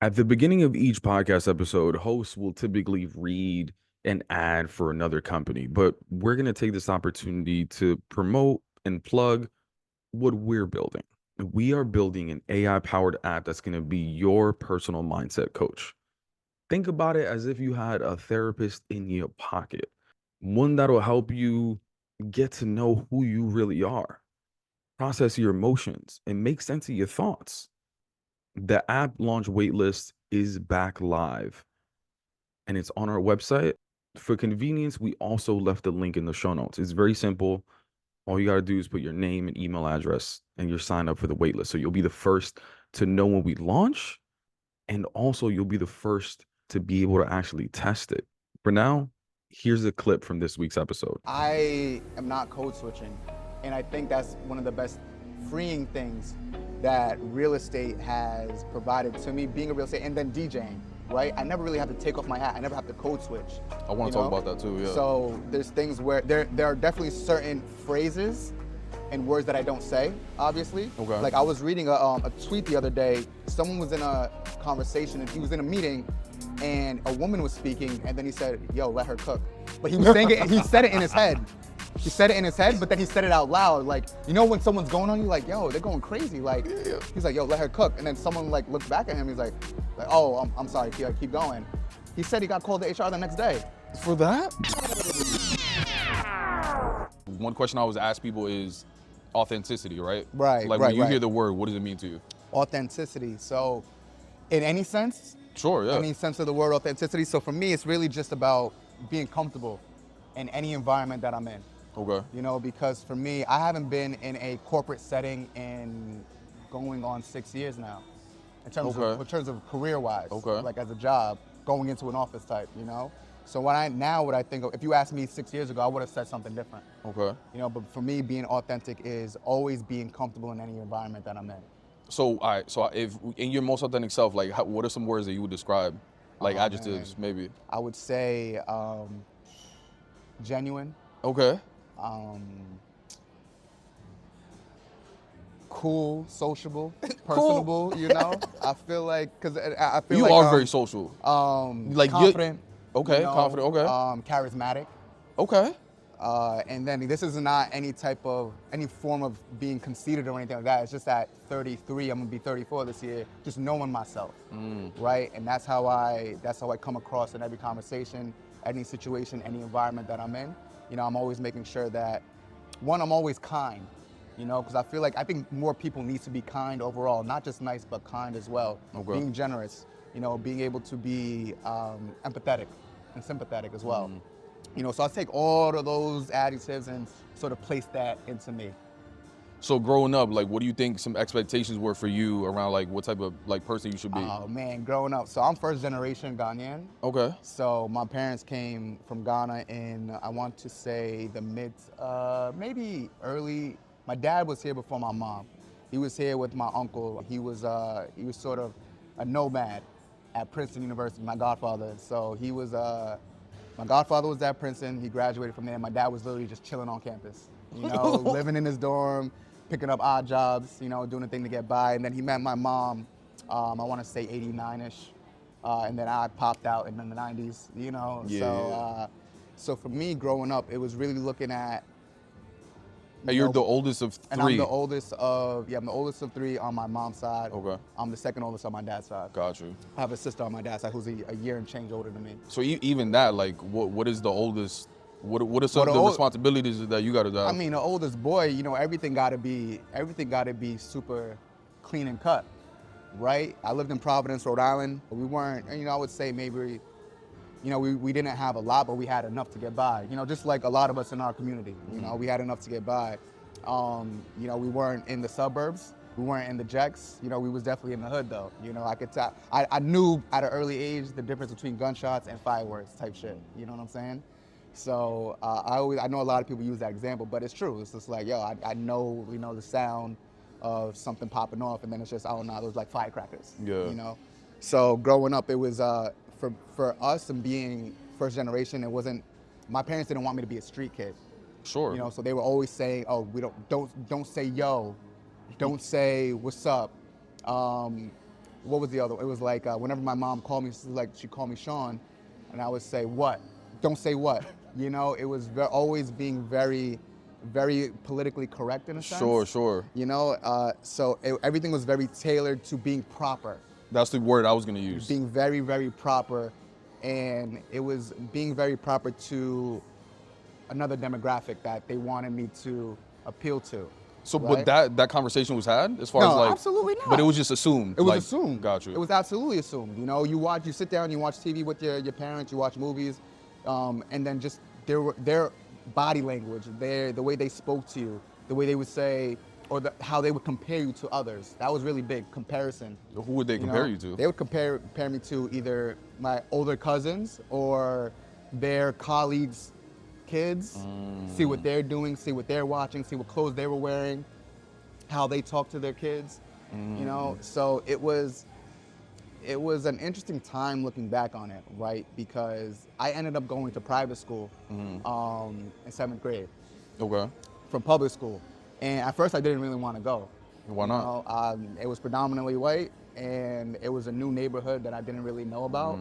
At the beginning of each podcast episode, hosts will typically read an ad for another company, but we're going to take this opportunity to promote and plug what we're building. We are building an AI powered app that's going to be your personal mindset coach. Think about it as if you had a therapist in your pocket, one that'll help you get to know who you really are, process your emotions, and make sense of your thoughts. The app launch waitlist is back live and it's on our website. For convenience, we also left a link in the show notes. It's very simple. All you got to do is put your name and email address and you're signed up for the waitlist. So you'll be the first to know when we launch. And also, you'll be the first to be able to actually test it. For now, here's a clip from this week's episode. I am not code switching, and I think that's one of the best freeing things that real estate has provided to me, being a real estate and then DJing, right? I never really have to take off my hat. I never have to code switch. I want to talk about that too, yeah. So there's things where there are definitely certain phrases and words that I don't say, obviously. Okay. Like I was reading a tweet the other day. Someone was in a conversation and he was in a meeting and a woman was speaking and then he said, yo, let her cook. But he was saying it, he said it in his head. He said it in his head, but then he said it out loud. Like, you know when someone's going on you, like, yo, they're going crazy. Like, he's like, yo, let her cook. And then someone like looked back at him, he's like oh, I'm sorry, keep going. He said he got called to HR the next day. For that? One question I always ask people is authenticity, right? Right, Like right, when you right. hear the word, what does it mean to you? Authenticity. So in any sense, Sure, yeah. any sense of the word authenticity. So for me, it's really just about being comfortable in any environment that I'm in. Okay. You know, because for me, I haven't been in a corporate setting in going on 6 years now. In terms of career-wise, Okay. like as a job, going into an office type, you know? So what I think of, if you asked me 6 years ago, I would have said something different. Okay. You know, but for me, being authentic is always being comfortable in any environment that I'm in. So, all right, so if in your most authentic self, like what are some words that you would describe? Like Oh, adjectives, man. maybe. I would say genuine, Okay. cool, sociable, personable, you know? I feel like, because I feel You like are very social. Like you're- confident. Okay, you know, confident, okay. Charismatic. Okay. And then this is not any form of being conceited or anything like that. It's just at 33, I'm gonna be 34 this year, just knowing myself, right? And that's how I come across in every conversation, any situation, any environment that I'm in. You know, I'm always making sure that, one, I'm always kind, you know, because I think more people need to be kind overall, not just nice, but kind as well. Okay. Being generous, you know, being able to be empathetic and sympathetic as well. You know, so I take all of those adjectives and sort of place that into me. So growing up, like what do you think some expectations were for you around like what type of like person you should be? Oh man, growing up. So I'm first generation Ghanaian. Okay. So my parents came from Ghana in, I want to say maybe early. My dad was here before my mom. He was here with my uncle. He was sort of a nomad at Princeton University, my godfather. So my godfather was at Princeton. He graduated from there. My dad was literally just chilling on campus, you know, living in his dorm, picking up odd jobs, you know, doing a thing to get by. And then he met my mom, I want to say 89-ish. And then I popped out in the 90s, you know. Yeah. So for me growing up, it was really looking at, And you're the oldest of three. and I'm the oldest of three on my mom's side. Okay. I'm the second oldest on my dad's side. Got you. I have a sister on my dad's side who's a year and change older than me. So even that, like, what is the oldest? What are some of the responsibilities that you got to do? I mean, the oldest boy, you know, everything got to be super clean and cut, right? I lived in Providence, Rhode Island. We weren't, you know, I would say maybe, you know, we didn't have a lot, but we had enough to get by. You know, just like a lot of us in our community, you know, we had enough to get by. You know, we weren't in the suburbs. We weren't in the jacks. You know, we was definitely in the hood though. You know, I could tell. I knew at an early age the difference between gunshots and fireworks type shit. You know what I'm saying? So I know a lot of people use that example, but it's true. It's just like, yo, I know, you know, the sound of something popping off, and then it's just, I don't know, those like firecrackers. Yeah. You know. So growing up, it was for us and being first generation. It wasn't. My parents didn't want me to be a street kid. Sure. You know, so they were always saying, "Oh, don't say yo, don't say what's up." what was the other? It was like whenever my mom called me, she called me Sean, and I would say what? Don't say what. You know, it was always being very, very politically correct in a sense. Sure. You know, so everything was very tailored to being proper. That's the word I was gonna use. Being very, very proper, and it was being very proper to another demographic that they wanted me to appeal to. So, right? but that conversation was had as far as No, like absolutely not. But it was just assumed. It was like, assumed. Got you. It was absolutely assumed. You know, you sit down, you watch TV with your parents, you watch movies, and then just their body language, the way they spoke to you, the way they would say, or how they would compare you to others. That was really big, comparison. Who would they compare you to? They would compare me to either my older cousins or their colleagues' kids, see what they're doing, see what they're watching, see what clothes they were wearing, how they talk to their kids, you know? So it was an interesting time looking back on it, right? Because I ended up going to private school in 7th grade. Okay. From public school. And at first I didn't really want to go. Why not? You know, it was predominantly white, and it was a new neighborhood that I didn't really know about,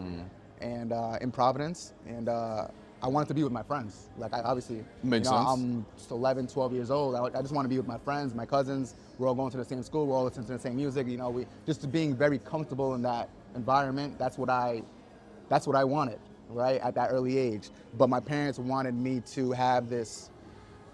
and in Providence, and I wanted to be with my friends. Like, I obviously, Makes sense. I'm just 11, 12 years old. I just want to be with my friends, my cousins. We're all going to the same school. We're all listening to the same music. You know, we just being very comfortable in that environment. That's what I wanted, right, at that early age. But my parents wanted me to have this,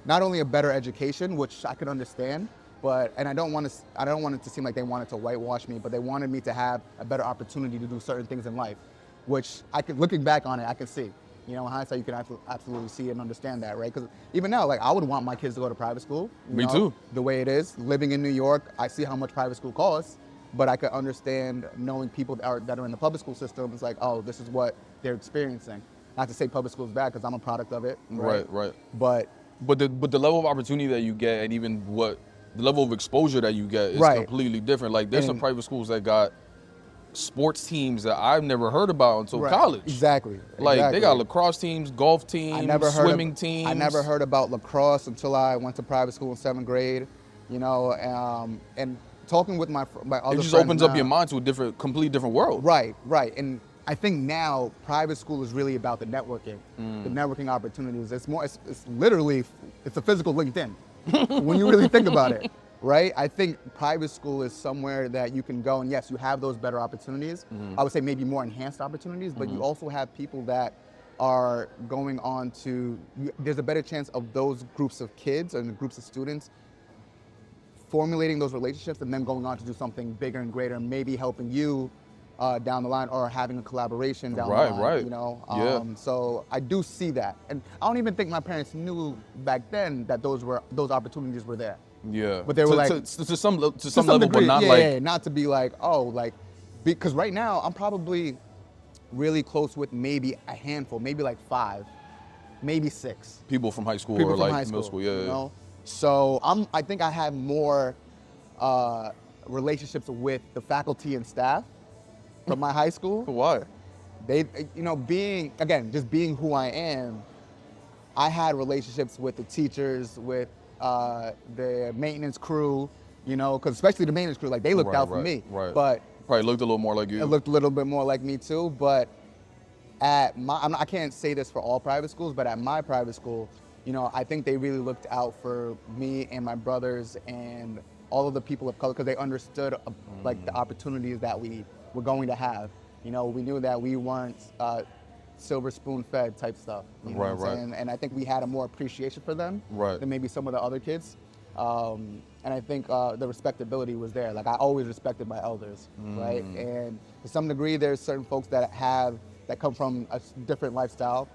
not only a better education, which I could understand, and I don't want it to seem like they wanted to whitewash me, but they wanted me to have a better opportunity to do certain things in life, which looking back on it, I can see. You know, in hindsight, you can absolutely see and understand that, right? Because even now, like, I would want my kids to go to private school. Me too. The way it is, living in New York, I see how much private school costs, but I could understand knowing people that are in the public school system. It's like, oh, this is what they're experiencing. Not to say public school is bad, because I'm a product of it. Right. But the level of opportunity that you get, and even the level of exposure that you get is completely different. Like, there's some private schools that got sports teams that I've never heard about until college. Exactly. Like, they got lacrosse teams, golf teams, swimming teams. I never heard about lacrosse until I went to private school in 7th grade, you know, and talking with my other friends. It just opens up your mind to a completely different world. Right. And I think now private school is really about the networking, the networking opportunities. It's literally a physical LinkedIn when you really think about it. Right? I think private school is somewhere that you can go, and yes, you have those better opportunities. I would say maybe more enhanced opportunities, but you also have people that are going on to, there's a better chance of those groups of kids and groups of students formulating those relationships and then going on to do something bigger and greater, maybe helping you down the line, or having a collaboration down the line. Right. You know, Yeah. So I do see that, and I don't even think my parents knew back then that those opportunities were there. Yeah. But they were to some level, degree, but not like. Yeah, not to be like, oh, like, because right now I'm probably really close with maybe a handful, maybe like 5, maybe 6. People from high school People or from like high middle school, yeah. You know? So I think I have more relationships with the faculty and staff from my high school. Why? They, you know, being who I am, I had relationships with the teachers, with the maintenance crew, you know, because especially the maintenance crew, like, they looked out for me. Right. But probably looked a little more like you. it looked a little bit more like me too. But I can't say this for all private schools, but at my private school, you know, I think they really looked out for me and my brothers and all of the people of color, because they understood like the opportunities that we were going to have. You know, we knew that we weren't silver spoon fed type stuff. You know what I'm saying? And I think we had a more appreciation for them than maybe some of the other kids. And I think the respectability was there. Like, I always respected my elders, right? And to some degree, there's certain folks that come from a different lifestyle,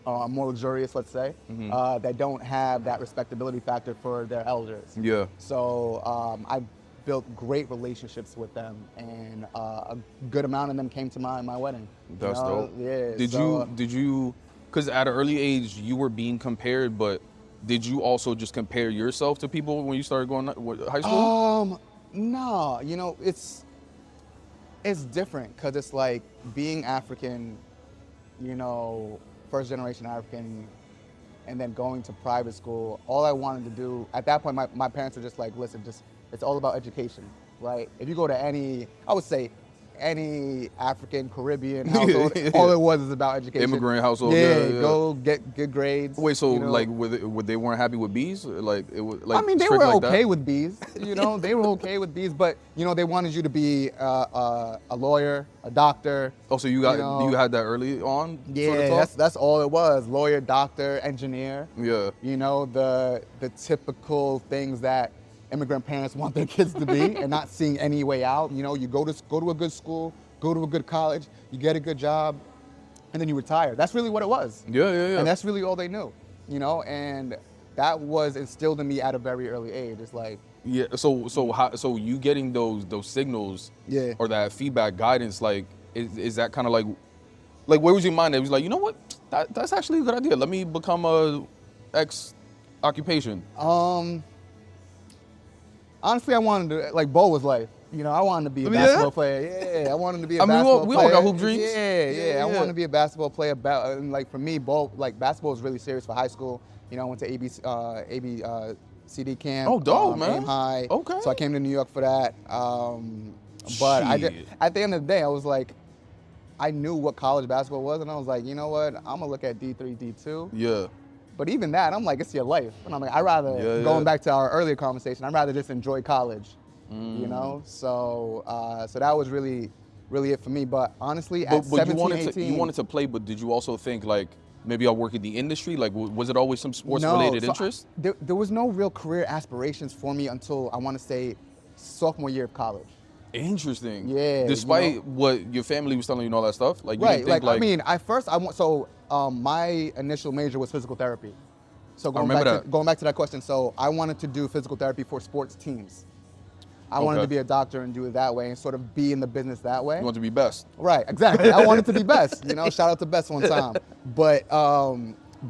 more luxurious, let's say, that don't have that respectability factor for their elders. Yeah. So I built great relationships with them, and a good amount of them came to my wedding. That's dope. Yeah. Did you, because at an early age you were being compared, but did you also just compare yourself to people when you started going to high school? No, you know, it's different, because it's like being African, you know, first generation African, and then going to private school. All I wanted to do at that point, my parents were just like, listen, it's all about education, right? If you go to I would say any African Caribbean household, all it was is about education. Immigrant household. Yeah, go get good grades. Wait, so you know? like, would they weren't happy with B's? Like it was like. I mean, they strict were like okay that? with B's. You know, they were okay with B's, but you know, they wanted you to be a lawyer, a doctor. Oh, so you had that early on? Yeah, sort of talk? that's all it was: lawyer, doctor, engineer. Yeah. You know, the typical things that immigrant parents want their kids to be, and not seeing any way out. You know, you go to a good school, go to a good college, you get a good job, and then you retire. That's really what it was. Yeah. And that's really all they knew. You know, and that was instilled in me at a very early age. It's like, yeah. So you getting those signals, Yeah. or that feedback guidance, like is that kind of like where was your mind? It was like, you know what, that's actually a good idea. Let me become a X occupation. Honestly, I wanted to, like, ball was life. You know, I wanted to be a basketball player. Yeah, I wanted to be a basketball we player. all got hoop dreams. Yeah. I wanted to be a basketball player. And like for me, basketball was really serious for high school. You know, I went to ABCD camp. Oh, dope, man. Aim high. Okay. So I came to New York for that. But at the end of the day, I was like, I knew what college basketball was, and I was like, you know what? I'm gonna look at D3, D2. Yeah. But even that, I'm like, it's your life. And I'm like, I'd rather, going back to our earlier conversation, I'd rather just enjoy college, you know? So so that was really it for me. But honestly, at 17, 18. You wanted to play, but did you also think, like, maybe I'll work in the industry? Like, was it always some sports-related interest? There was no real career aspirations for me until, I want to say, sophomore year of college. Interesting. Yeah. Despite what your family was telling you and all that stuff? Like, you Right. didn't think, I mean, at first, my initial major was physical therapy. So going back to that question, so I wanted to do physical therapy for sports teams. I wanted to be a doctor and do it that way and sort of be in the business that way. You want to be best. Right, exactly. I wanted to be best. You know, shout out to Best one time. But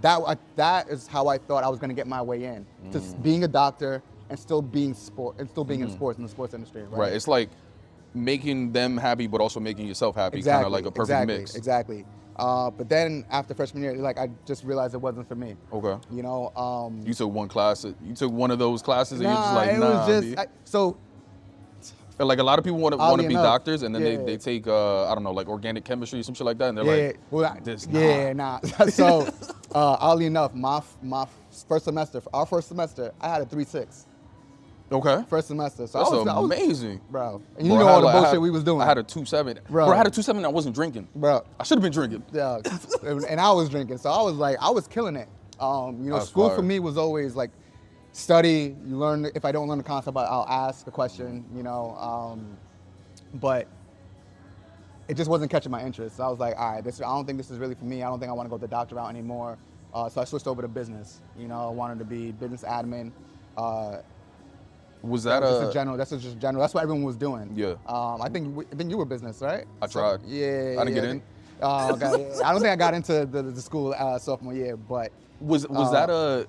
that is how I thought I was going to get my way in, to being a doctor and still being in sports, in the sports industry. Right. It's like making them happy, but also making yourself happy. Exactly. Kind of like a perfect mix. Exactly. But then after freshman year, like, I just realized it wasn't for me. Okay. You know. You took one class. You took one of those classes, and you're just like, it nah. was just like a lot of people want to be enough, doctors, and then yeah. they take I don't know, like organic chemistry or some shit like that, and they're nah. So oddly enough, our first semester, I had a 3.6. Okay. First semester. So That's I was amazing. Bro. And you know all the bullshit we was doing. I had a 2.7. Bro, I had a 2.7 and I wasn't drinking. Bro. I should have been drinking. Yeah. And I was drinking. So I was like, I was killing it. You know, school for me was always like study. You learn, if I don't learn the concept, I'll ask a question, you know. But it just wasn't catching my interest. So I was like, all right, I don't think this is really for me. I don't think I want to go the doctor route anymore. So I switched over to business. You know, I wanted to be business admin. Was that That's just general. That's what everyone was doing. Yeah. I think you were business, right? I tried. Yeah. I didn't get in. Okay. I don't think I got into the school sophomore year, but was that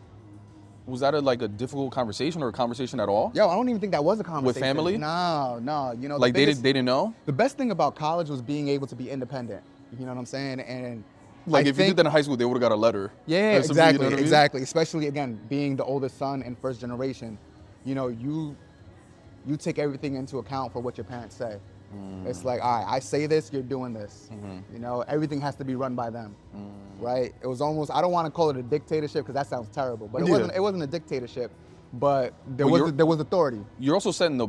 like a difficult conversation or a conversation at all? Yo, I don't even think that was a conversation. With family? No. You know, like they didn't know. The best thing about college was being able to be independent. You know what I'm saying? And like if you did that in high school, they would have got a letter. Yeah, exactly, you know what I mean? exactly. Especially again, being the oldest son and first generation. You know, you take everything into account for what your parents say. It's like, all right, I say this, you're doing this. You know, everything has to be run by them, right? It was almost, I don't want to call it a dictatorship because that sounds terrible, but it wasn't a dictatorship, but there was authority. You're also setting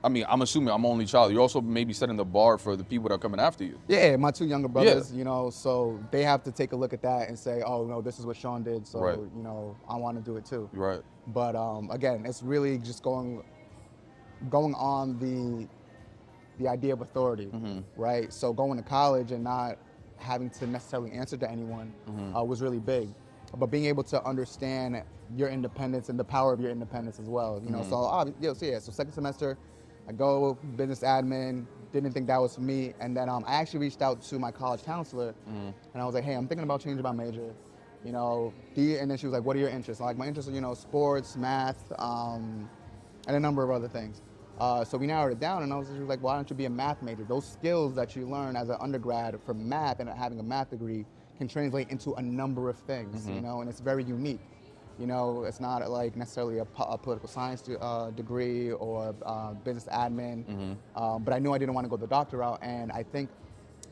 I'm assuming I'm only child. You're also maybe setting the bar for the people that are coming after you. Yeah, my two younger brothers, you know, so they have to take a look at that and say, oh, no, this is what Sean did, so, you know, I want to do it too. Right. But again, it's really just going on the idea of authority, right? So going to college and not having to necessarily answer to anyone was really big. But being able to understand your independence and the power of your independence as well, you know. So second semester, I go business admin, didn't think that was for me, and then I actually reached out to my college counselor, and I was like, hey, I'm thinking about changing my major, you know. And then she was like, what are your interests? I'm like, my interests are, you know, sports, math, and a number of other things. So we narrowed it down, and she was like, why don't you be a math major? Those skills that you learn as an undergrad from math and having a math degree can translate into a number of things, you know, and it's very unique. You know, it's not like necessarily a political science degree or business admin, but I knew I didn't want to go the doctor route, and I think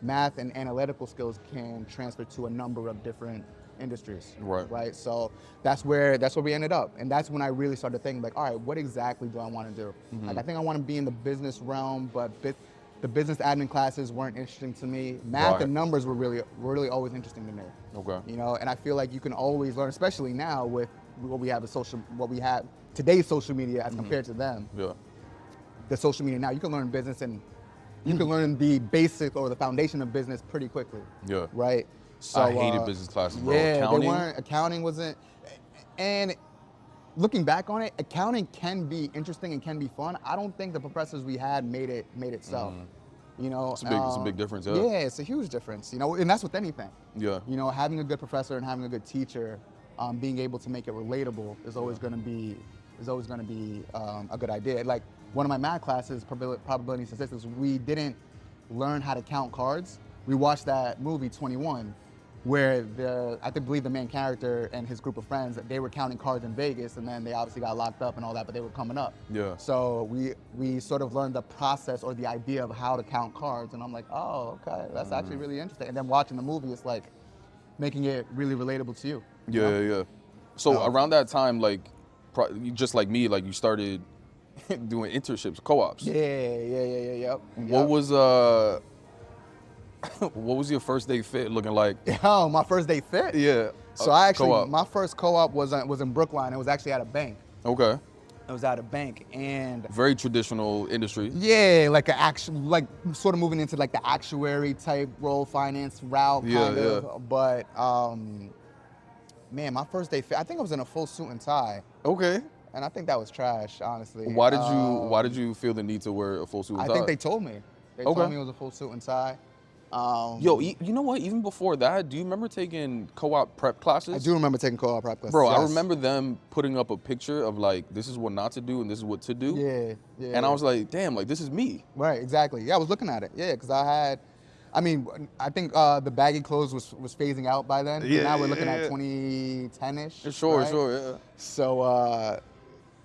math and analytical skills can transfer to a number of different industries. Right. So that's where we ended up, and that's when I really started thinking like, all right, what exactly do I want to do? Like, I think I want to be in the business realm, but the business admin classes weren't interesting to me. Math and numbers were really always interesting to me. Okay. You know, and I feel like you can always learn, especially now with what we have today's social media as compared to them. Yeah. The social media now, you can learn business and you can learn the basic or the foundation of business pretty quickly. Yeah. Right. So I hated business classes, bro. Yeah, accounting wasn't, and looking back on it, accounting can be interesting and can be fun. I don't think the professors we had made it so. You know, it's a big difference. Yeah. Yeah, it's a huge difference. You know, and that's with anything. Yeah. You know, having a good professor and having a good teacher, being able to make it relatable is always going to be a good idea. Like one of my math classes, probability and statistics, we didn't learn how to count cards. We watched that movie 21. Where I believe the main character and his group of friends, they were counting cards in Vegas, and then they obviously got locked up and all that, but they were coming up. Yeah. So we sort of learned the process or the idea of how to count cards, and I'm like, oh, okay, that's actually really interesting. And then watching the movie, it's like making it really relatable to you. Yeah. So around that time, like, just like me, like you started doing internships, co-ops. Yeah. What was your first day fit looking like? Oh, my first day fit? Yeah. So my first co-op was in Brookline. It was actually at a bank. Okay. It was at a bank, and very traditional industry. Yeah, like sort of moving into like the actuary type role, finance route kind of. Yeah. But man, my first day fit, I think I was in a full suit and tie. Okay. And I think that was trash, honestly. Why did you feel the need to wear a full suit and tie? I think they told me. They told me it was a full suit and tie. Yo, you know what? Even before that, do you remember taking co-op prep classes? I do remember taking co-op prep classes. Bro, yes. I remember them putting up a picture of like, this is what not to do and this is what to do. Yeah. And I was like, damn, like this is me. Right, exactly. Yeah, I was looking at it. Yeah, because I think the baggy clothes was phasing out by then. Yeah. Now we're looking at 2010-ish. Sure, right? sure, yeah.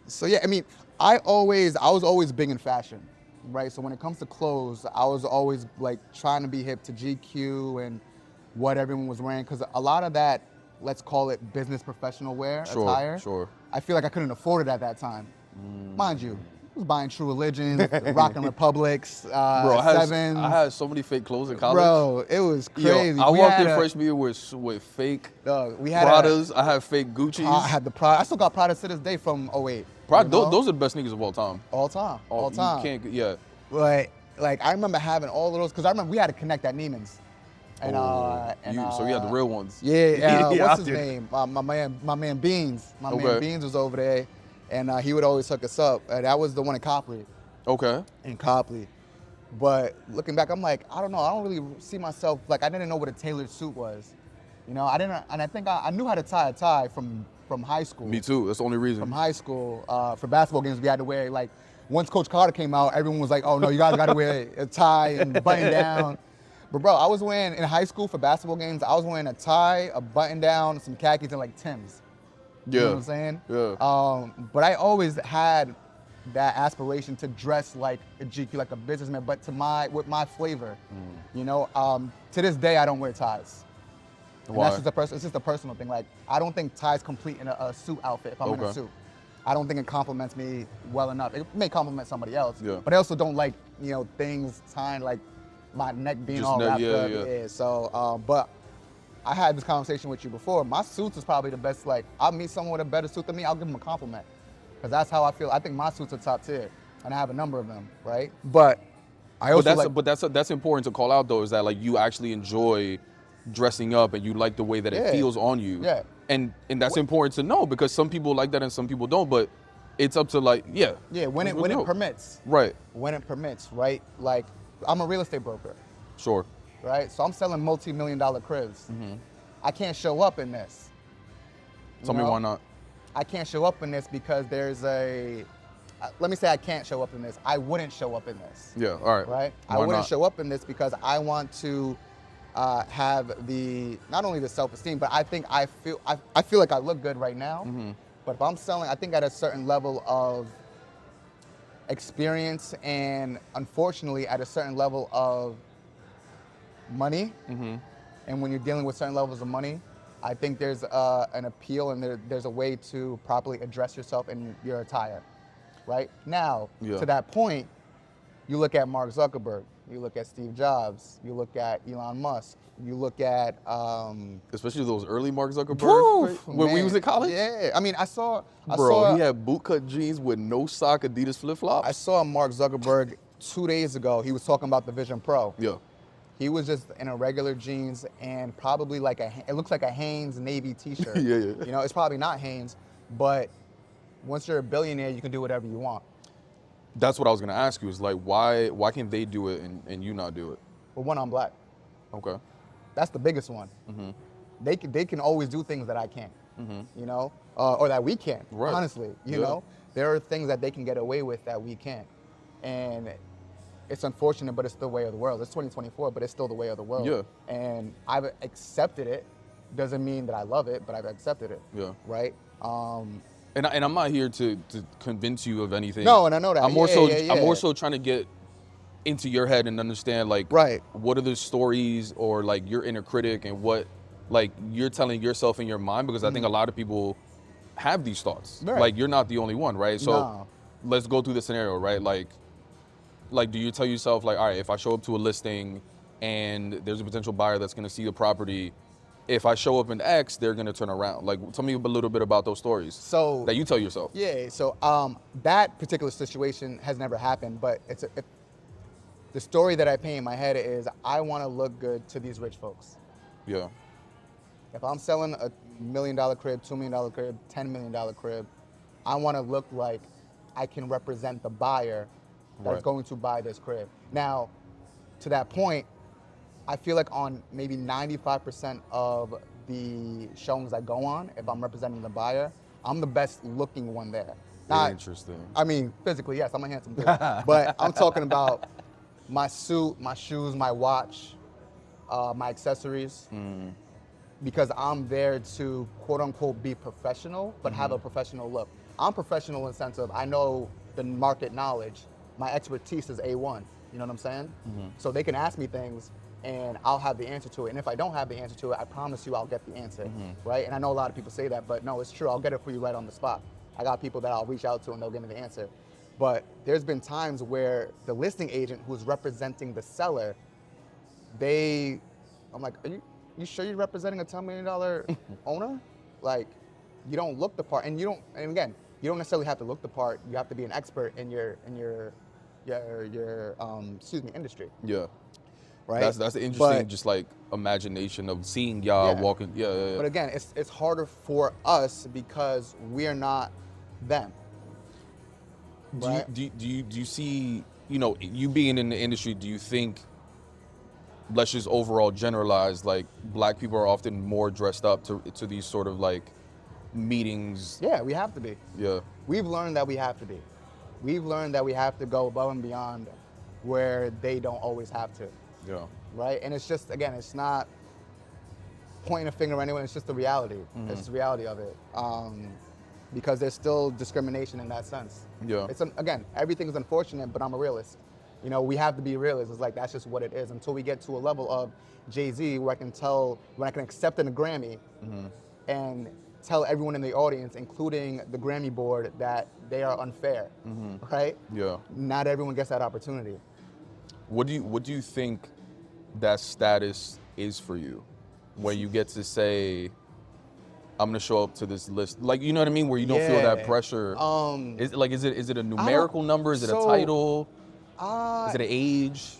So yeah, I mean, I was always big in fashion. Right, so when it comes to clothes, I was always like trying to be hip to GQ and what everyone was wearing, because a lot of that, let's call it business professional wear attire. Sure. I feel like I couldn't afford it at that time. Mind you, I was buying True Religions, rocking Republics, Bro, Sevens. I had so many fake clothes in college. Bro, it was crazy. Yo, I walked in freshman year with fake Pradas. I had fake Gucci's. I had the Prada. I still got Prada to this day from 08. Those are the best sneakers of all time. All time. You can't, yeah. But like I remember having all of those, because I remember we had to connect at Neiman's. And, so you had the real ones. Yeah, what's his name? My man Beans. My man Beans was over there, and he would always hook us up. That was the one in Copley. Okay. In Copley. But looking back, I'm like, I don't know. I don't really see myself, like I didn't know what a tailored suit was. You know, I didn't, and I think I knew how to tie a tie from high school. Me too. That's the only reason. From high school, for basketball games, we had to wear, like, once Coach Carter came out, everyone was like, oh no, you guys got to wear a tie and button down. But bro, I was wearing, in high school for basketball games, I was wearing a tie, a button down, some khakis, and like Timbs. You know what I'm saying? Yeah. But I always had that aspiration to dress like a GQ, like a businessman, but with my flavor. You know, to this day, I don't wear ties. And Why? It's just a personal thing. Like, I don't think ties complete in a suit outfit if I'm in a suit. I don't think it compliments me well enough. It may compliment somebody else, but I also don't like, things tying, like my neck being just all wrapped up. Yeah. So, but I had this conversation with you before. My suits is probably the best. Like, I'll meet someone with a better suit than me, I'll give them a compliment. Because that's how I feel. I think my suits are top tier, and I have a number of them, right? But I also that's important to call out though, is that like you actually enjoy dressing up and you like the way that it feels on you. Yeah. And that's important to know, because some people like that and some people don't, but it's up to like, Yeah, when it permits. Right. When it permits, right? Like, I'm a real estate broker. Sure. Right? So I'm selling multi-million-dollar cribs. I can't show up in this. Tell me why not. I can't show up in this because let me say I can't show up in this. I wouldn't show up in this. Yeah, all right. Right? Why I wouldn't not? show up in this because I want to have not only the self-esteem, but I think I feel like I look good right now. But if I'm selling, I think at a certain level of experience and unfortunately at a certain level of money, and when you're dealing with certain levels of money, I think there's an appeal and there's a way to properly address yourself in your attire. Right? Now, to that point, you look at Mark Zuckerberg, you look at Steve Jobs, you look at Elon Musk, you look at especially those early Mark Zuckerberg when we was in college. Yeah, I mean, I saw he had bootcut jeans with no sock Adidas flip flops. I saw Mark Zuckerberg 2 days ago. He was talking about the Vision Pro. Yeah. He was just in a regular jeans and probably like it looks like a Hanes Navy T-shirt. Yeah. You know, it's probably not Hanes, but once you're a billionaire, you can do whatever you want. That's what I was gonna ask you. Is like, why can they do it and you not do it? Well, one, I'm black. Okay. That's the biggest one. They can always do things that I can't. You know, or that we can't. Right. Honestly, you know, there are things that they can get away with that we can't, and it's unfortunate, but it's the way of the world. It's 2024, but it's still the way of the world. Yeah. And I've accepted it. Doesn't mean that I love it, but I've accepted it. Yeah. Right. And I'm not here to convince you of anything. No, and I know that. I'm more so trying to get into your head and understand like what are the stories or like your inner critic and what like you're telling yourself in your mind, because I think a lot of people have these thoughts. Right. Like you're not the only one, right? So let's go through the scenario, right? Like do you tell yourself like, all right, if I show up to a listing and there's a potential buyer that's going to see the property, if I show up in X, they're going to turn around. Like, tell me a little bit about those stories that you tell yourself. Yeah, so that particular situation has never happened, but the story that I paint in my head is I want to look good to these rich folks. Yeah. If I'm selling a $1 million crib, $2 million crib, $10 million crib, I want to look like I can represent the buyer that's going to buy this crib. Now, to that point, I feel like on maybe 95% of the showings I go on, if I'm representing the buyer, I'm the best looking one there. Interesting. I mean, physically, yes, I'm a handsome dude. But I'm talking about my suit, my shoes, my watch, my accessories. Because I'm there to quote unquote be professional, but have a professional look. I'm professional in the sense of I know the market knowledge. My expertise is A1, you know what I'm saying? So they can ask me things and I'll have the answer to it. And if I don't have the answer to it, I promise you I'll get the answer, right? And I know a lot of people say that, but no, it's true. I'll get it for you right on the spot. I got people that I'll reach out to and they'll give me the answer. But there's been times where the listing agent who's representing the seller, I'm like, are you sure you're representing a $10 million owner? Like, you don't look the part, and again, you don't necessarily have to look the part. You have to be an expert in your industry. Yeah. Right. That's an interesting just like imagination of seeing y'all walking. Yeah. But again, it's harder for us because we're not them. Right? Do you see, you know, you being in the industry, do you think, let's just overall generalize, like black people are often more dressed up to these sort of like meetings? Yeah, we have to be. Yeah. We've learned that we have to be. We've learned that we have to go above and beyond where they don't always have to. Yeah. Right? And it's just, again, it's not pointing a finger at anyone, it's just the reality. It's the reality of it. Because there's still discrimination in that sense. Yeah. Again, everything's unfortunate, but I'm a realist. You know, we have to be realists. It's like, that's just what it is until we get to a level of Jay-Z where I can accept a Grammy and tell everyone in the audience, including the Grammy board, that they are unfair, right? Yeah. Not everyone gets that opportunity. What do you think that status is for you, where you get to say, I'm gonna show up to this list, like, you know what I mean, where you don't feel that pressure? Is it a numerical number? Is it a title? Is it an age?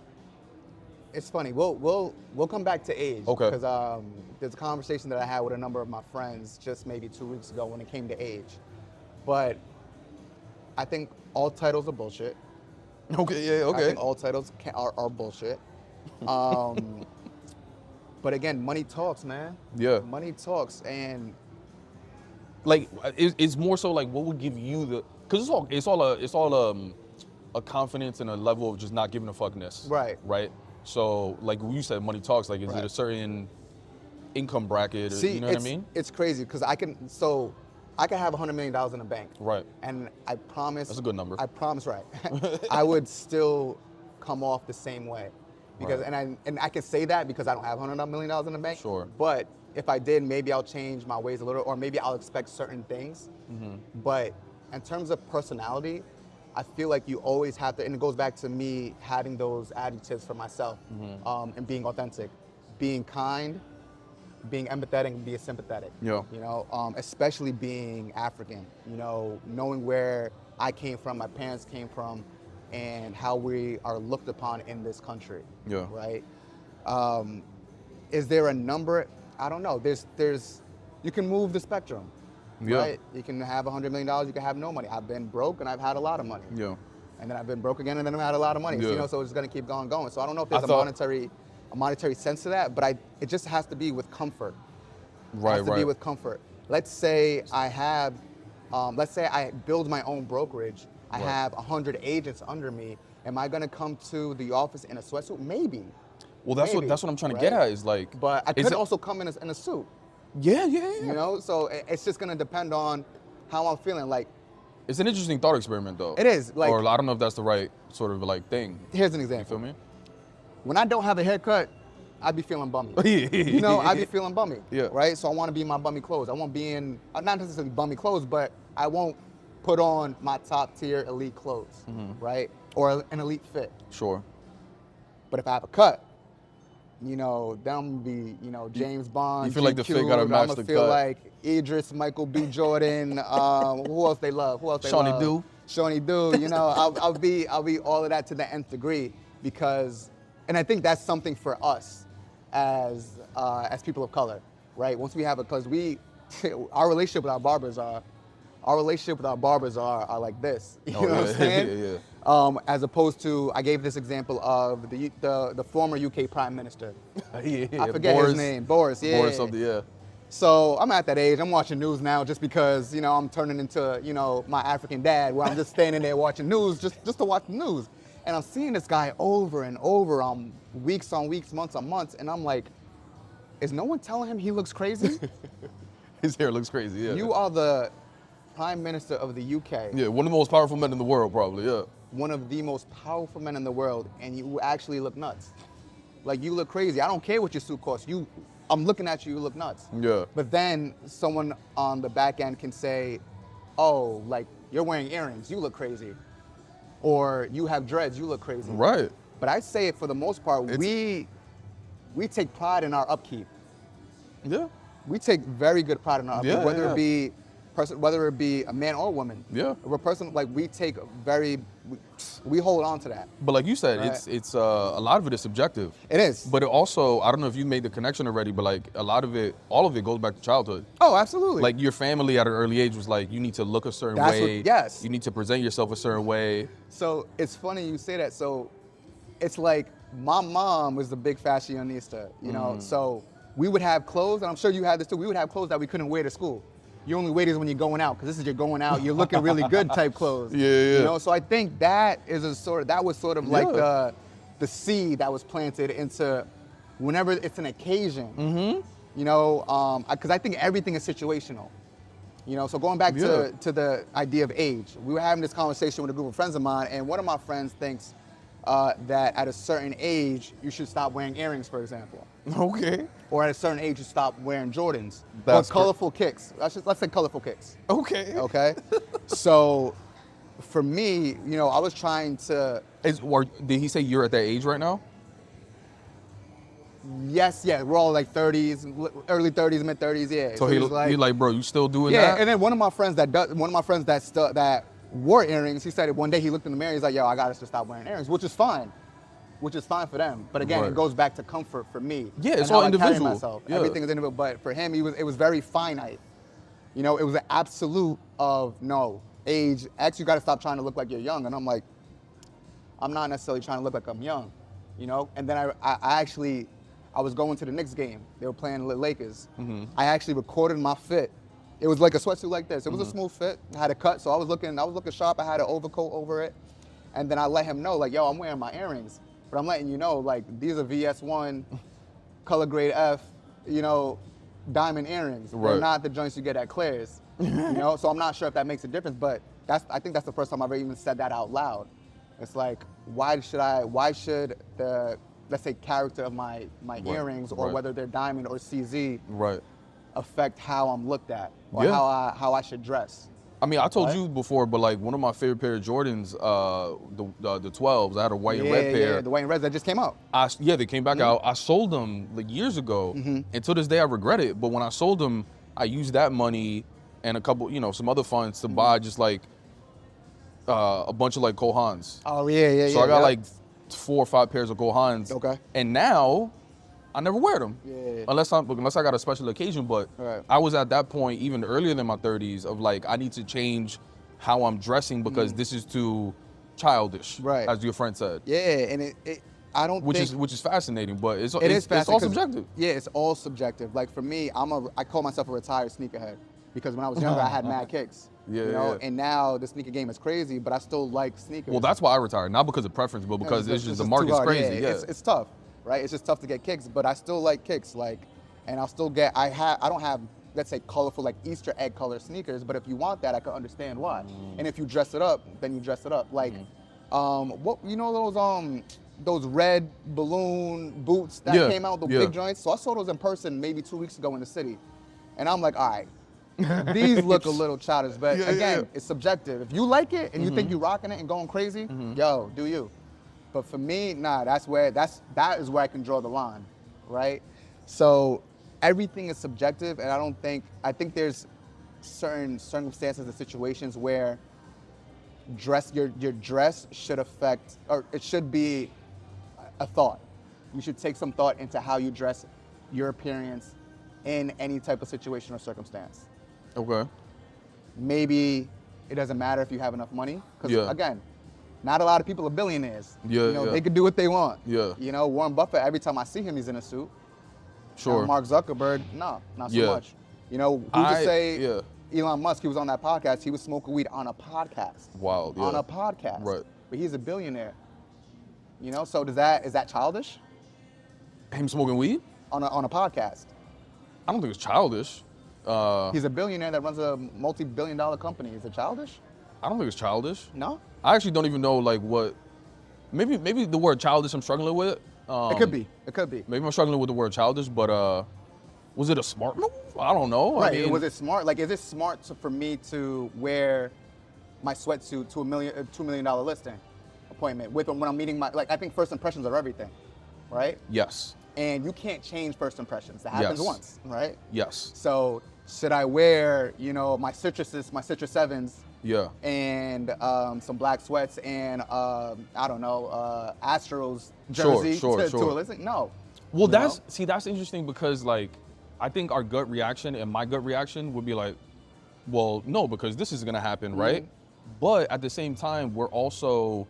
It's funny. We'll come back to age. Okay. Because there's a conversation that I had with a number of my friends just maybe 2 weeks ago when it came to age. But I think all titles are bullshit. Okay. Yeah. Okay. I think all titles are bullshit. But again, money talks, man. Yeah. Money talks, and like it's more so like what would give you the, because it's all a confidence and a level of just not giving a fuckness. Right. Right. So, like you said, money talks. Like, is Right. it a certain income bracket? Or, See, you know what I mean? it's crazy because I can have $100 million in the bank. Right. And I promise. That's a good number. I promise, right. I would still come off the same way. Because Right. and I can say that because I don't have $100 million in the bank. Sure. But if I did, maybe I'll change my ways a little, or maybe I'll expect certain things. Mm-hmm. But in terms of personality, I feel like you always have to, and it goes back to me having those adjectives for myself, and being authentic, being kind, being empathetic, and being sympathetic. Yeah. You know, especially being African. You know, knowing where I came from, my parents came from, and how we are looked upon in this country. Yeah. Right. Is there a number? I don't know. There's you can move the spectrum. Yeah. Right? You can have $100 million, you can have no money. I've been broke and I've had a lot of money. Yeah. And then I've been broke again and then I've had a lot of money. So, Yeah. you know, so it's gonna keep going. So I don't know if there's I thought- a monetary sense to that, but it just has to be with comfort. Right. It has to right. be with comfort. Let's say I build my own brokerage. I Right. have 100 agents under me. Am I gonna come to the office in a sweatsuit? Maybe. Well, that's Maybe, what I'm trying to right? get at. Is like. But I is could it- also come in a suit. Yeah. You know, so it's just gonna depend on how I'm feeling. Like, It's an interesting thought experiment, though. it is. Like, Or I don't know if that's the right sort of like thing. here's an You example. feel me? When I don't have a haircut, I be feeling bummy. You know, I be feeling bummy. Yeah. Right? So I want to be in my bummy clothes. I won't be in, not necessarily bummy clothes, but I won't put on my top tier elite clothes, right? Or an elite fit. Sure. But if I have a cut, you know, then I'm gonna be, you know, James Bond. you feel like the fit gotta GQ, match I'm the gonna feel cut. like Idris, Michael B. Jordan. Who else they love? Who else they Shawnee love? Do. Shawnee Do. You know, I'll be all of that to the nth degree because, and I think that's something for us as people of color, right? Once we have it, because our relationship with our barbers are like this. You know what I'm saying? yeah. As opposed to, I gave this example of the former UK Prime Minister. Yeah. I forget his name. Boris. Yeah. Boris something. Yeah. So I'm at that age. I'm watching news now just because, you know, I'm turning into, you know, my African dad, where I'm just standing there watching news just to watch the news. And I'm seeing this guy over and over weeks on weeks, months on months, and I'm like, is no one telling him he looks crazy? His hair looks crazy. Yeah. You are the Prime Minister of the UK. Yeah. One of the most powerful men in the world, probably. Yeah. One of the most powerful men in the world, and you actually look nuts. Like, you look crazy. I don't care what your suit costs. I'm looking at you look nuts. Yeah. But then someone on the back end can say, oh, like, you're wearing earrings, you look crazy. Or you have dreads, you look crazy. Right. But I say it for the most part, we take pride in our upkeep. Yeah. We take very good pride in our upkeep, Yeah, whether yeah. whether it be a man or a woman. Yeah. We're like, we hold on to that. But like you said, Right. it's a lot of it is subjective. It is. But it also, I don't know if you made the connection already, but like all of it goes back to childhood. Oh, absolutely. Like your family at an early age was like, you need to look a certain That's way. yes. You need to present yourself a certain way. So it's funny you say that. So it's like my mom was the big fashionista, you know. So we would have clothes, and I'm sure you had this too. We would have clothes that we couldn't wear to school. You only wear these when you're going out, because this is your going out, you're looking really good type clothes. Yeah, yeah. You know, so I think that was sort of like Yeah. the seed that was planted into whenever it's an occasion. You know, because I think everything is situational. You know, so going back Yeah. to the idea of age, we were having this conversation with a group of friends of mine, and one of my friends thinks that at a certain age you should stop wearing earrings, for example, Okay. or at a certain age you stop wearing Jordans That's or colorful kicks. Let's say colorful kicks. Okay. Okay, so for me, you know, I was trying to. Did he say you're at that age right now? Yes, yeah, we're all like 30s, early 30s, mid 30s, yeah. So he he was like, bro, you still doing yeah, that? and then one of my friends that wore earrings, he said one day he looked in the mirror, he's like, yo, I got us to stop wearing earrings, which is fine for them. But again, Right. it goes back to comfort for me. Yeah, it's and how all I carry individual. myself. Yeah. Everything is individual, but for him, it was very finite. You know, it was an absolute of no, age X, you got to stop trying to look like you're young. And I'm like, I'm not necessarily trying to look like I'm young, you know? And then I was going to the Knicks game. They were playing the Lakers. I actually recorded my fit. It was like a sweatsuit like this. It was a smooth fit. I had a cut, so I was looking sharp. I had an overcoat over it. And then I let him know, like, yo, I'm wearing my earrings. but I'm letting you know, like, these are VS1, color grade F, you know, diamond earrings. They're Right. not the joints you get at Claire's, you know? So I'm not sure if that makes a difference, but I think that's the first time I've ever even said that out loud. It's like, why should the, let's say, character of my earrings, or Right. whether they're diamond or CZ, Right. affect how I'm looked at, or Yeah. how I should dress? I mean, I told Right. you before, but like one of my favorite pair of Jordans, the 12s. I had a white and red pair. Yeah, the white and reds that just came out. They came back out. I sold them like years ago, and to this day I regret it. But when I sold them, I used that money and a couple, some other funds to buy just like a bunch of like Kohans. Oh yeah. So I got like 4 or 5 pairs of Kohans. Okay. And now I never wear them. Yeah. Unless I got a special occasion. But Right. I was at that point even earlier than my 30s of like, I need to change how I'm dressing because this is too childish, Right. as your friend said. Yeah, and I don't Which think is fascinating, but it is it's all fascinating 'cause- subjective. Yeah, it's all subjective. Like for me, I call myself a retired sneakerhead because when I was younger, I had mad kicks. Yeah, you know, yeah. and now the sneaker game is crazy, but I still like sneakers. Well, that's why I retired, not because of preference, but because it's just the too market's hard. crazy. Yeah, It's tough, right? It's just tough to get kicks, but I still like kicks, like, and I'll still get. I don't have, let's say, colorful like Easter egg color sneakers, but if you want that, I can understand why. And if you dress it up, then you dress it up. Like, what those red balloon boots that Yeah, came out, the yeah. big joints. So I saw those in person maybe 2 weeks ago in the city, and I'm like, all right. These look a little childish, but Yeah, again, yeah. it's subjective. If you like it and you think you're rocking it and going crazy, yo, do you. But for me, nah, that is where I can draw the line, right? So everything is subjective, and I think there's certain circumstances and situations where your dress should affect, or it should be a thought. You should take some thought into how you dress, your appearance in any type of situation or circumstance. Okay. Maybe it doesn't matter if you have enough money, because Yeah. again, not a lot of people are billionaires. Yeah, you know, yeah. they could do what they want. Yeah. You know, Warren Buffett, every time I see him, he's in a suit. Sure. Mark Zuckerberg, no, not so Yeah. much. You know, who's to say Elon Musk, he was on that podcast, he was smoking weed on a podcast. Wild, yeah. On a podcast. Right. But he's a billionaire. You know, so is that childish? Him smoking weed? On a podcast. I don't think it's childish. He's a billionaire that runs a multi-billion-dollar company. Is it childish? I don't think it's childish. No? I actually don't even know like what. Maybe the word childish I'm struggling with. It could be. It could be. Maybe I'm struggling with the word childish, but was it a smart move? I don't know. Right. I mean, Was it smart? Like, is it smart for me to wear my sweatsuit to $2 million listing appointment when I'm meeting I think first impressions are everything, right? Yes. And you can't change first impressions. That happens Yes. once, right? Yes. So should I wear, my Citrus 7s Yeah. and some black sweats and Astros jersey Sure. to a listing? No. Well, You know? that's interesting because like I think our gut reaction and my gut reaction would be like, well, no, because this is gonna happen, right? But at the same time, we're also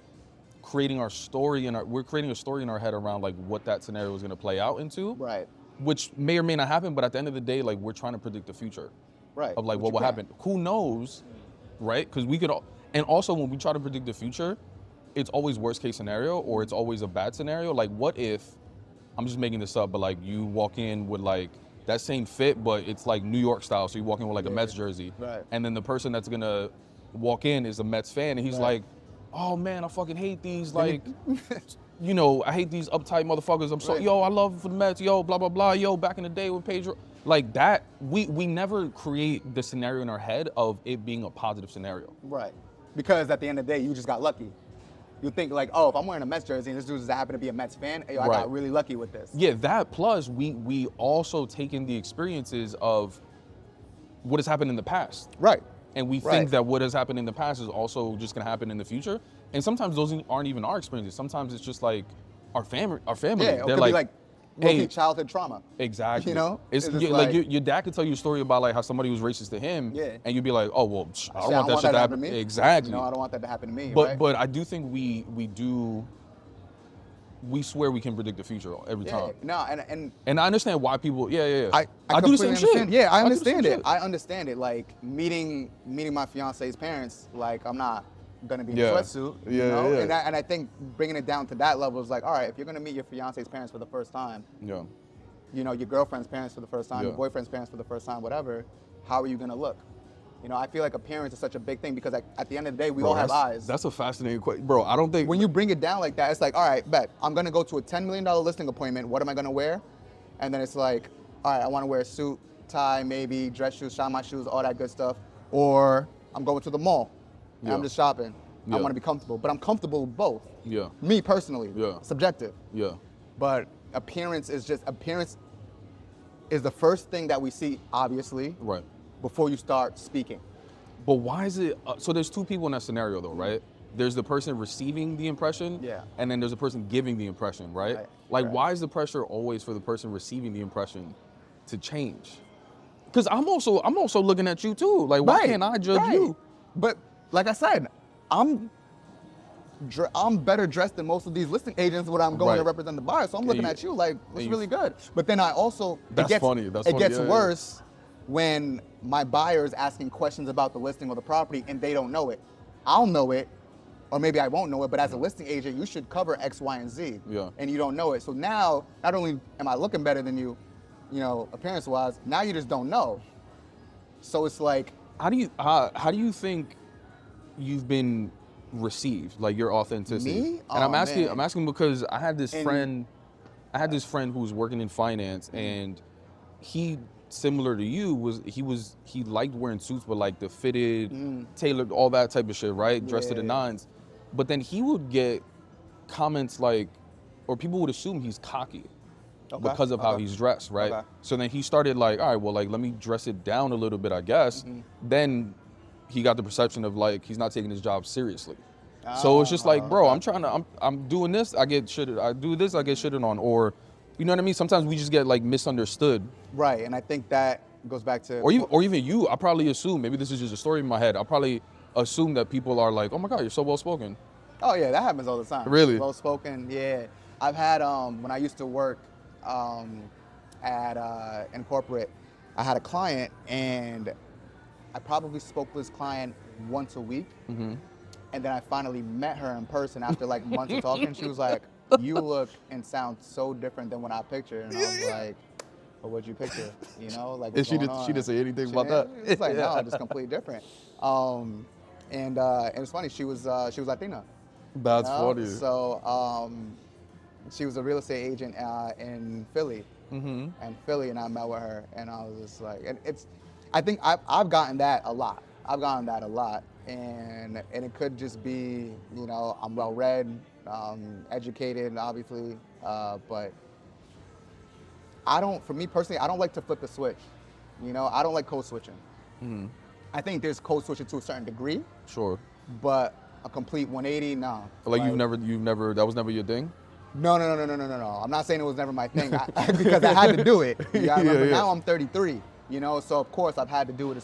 creating a story in our head around like what that scenario is gonna play out into, Right. which may or may not happen. But at the end of the day, like we're trying to predict the future Right. of like Which what you will can. happen. Who knows, right? Because we could, and also when we try to predict the future, it's always worst case scenario or it's always a bad scenario. Like what if, I'm just making this up, but like you walk in with like that same fit, but it's like New York style. So you walk in with like a Mets jersey. Right. And then the person that's gonna walk in is a Mets fan and he's Right. like, oh man, I fucking hate these like, I hate these uptight motherfuckers. I'm so, Right. yo, I love for the Mets, yo, blah, blah, blah, yo, back in the day with Pedro. Like that, we never create the scenario in our head of it being a positive scenario. Right. Because at the end of the day, you just got lucky. You think like, oh, if I'm wearing a Mets jersey and this dude just happened to be a Mets fan, I Right. got really lucky with this. Yeah, that plus we also take in the experiences of what has happened in the past. Right. And we Right. think that what has happened in the past is also just gonna happen in the future. And sometimes those aren't even our experiences. Sometimes it's just like our family. Yeah, it They're could be like hey, low-key childhood trauma. exactly. You know? It's It's just like like- your dad could tell you a story about like how somebody was racist to him, Yeah. and you'd be like, oh well, I Shit, don't want that shit to happen to me. Exactly. You know, I don't want that to happen to me. But right? but I do think we swear we can predict the future every yeah, time. no, and And I understand why people. Yeah. I do the completely same understand. shit. Yeah, I do the same understand it. shit. I understand it. Like meeting my fiance's parents, like I'm not gonna be in a sweatsuit, you know? And I think bringing it down to that level is like, all right, if you're gonna meet your fiance's parents for the first time, you know, your girlfriend's parents for the first time, your boyfriend's parents for the first time, whatever, how are you gonna look? You know, I feel like appearance is such a big thing because at the end of the day, we all have eyes. That's a fascinating question. Bro, I don't think... When you bring it down like that, it's like, all right, bet, I'm gonna go to a $10 million listing appointment, what am I gonna wear? And then it's like, all right, I wanna wear a suit, tie, maybe, dress shoes, shine my shoes, all that good stuff. Or I'm going to the mall, and I'm just shopping. I wanna be comfortable, but I'm comfortable with both. Me personally, subjective. But appearance is the first thing that we see, obviously. Right. Before you start speaking. But why is it, so there's two people in that scenario though, right? There's the person receiving the impression, and then there's a person giving the impression, right? Like why is the pressure always for the person receiving the impression to change? Because I'm also looking at you too. Like why can't I judge you? But like I said, I'm better dressed than most of these listing agents when I'm going to represent the buyer. So I'm looking at you like, it's really good. But then I also, it gets worse when my buyer is asking questions about the listing or the property and they don't know it. I'll know it, or maybe I won't know it, but as a listing agent, you should cover X, Y, and Z. And you don't know it. So now, not only am I looking better than you, you know, appearance-wise, now you just don't know. So it's like, how do you think you've been received, like your authenticity? Me? And I'm asking because I had this friend who was working in finance, and he, similar to you, he liked wearing suits, but like the fitted, tailored, all that type of shit, right? Dressed to the nines. But then he would get comments like, or people would assume he's cocky because of how he's dressed, right? So then he started like, all right, well, like, let me dress it down a little bit, I guess. Then he got the perception of like, he's not taking his job seriously. So it's just like, bro, I'm doing this, I get shitted. I do this, I get shitted on. Or, you know what I mean? Sometimes we just get like misunderstood. Right, and I think that goes back to... Or even you, I probably assume, maybe this is just a story in my head, I probably assume that people are like, oh my God, you're so well-spoken. Oh yeah, that happens all the time. Really? Well-spoken, yeah. I've had, when I used to work in corporate, I had a client, and I probably spoke to this client once a week. And then I finally met her in person after like months of talking. She was like, you look and sound so different than what I pictured. And I was like, well, what'd you picture? You know, like, what's going on? She didn't say anything about that? It's like, no, just completely different. And it was funny, she was Latina. That's funny. So she was a real estate agent in Philly. And Philly, and I met with her, and I was just like, and I think I've gotten that a lot. And it could just be, you know, I'm well-read, educated, obviously, but for me personally, I don't like to flip the switch. You know, I don't like code switching. I think there's code switching to a certain degree. Sure. But a complete 180, no. Like you've never, that was never your thing? No. I'm not saying it was never my thing because I had to do it. I remember now I'm 33, you know, so of course I've had to do it.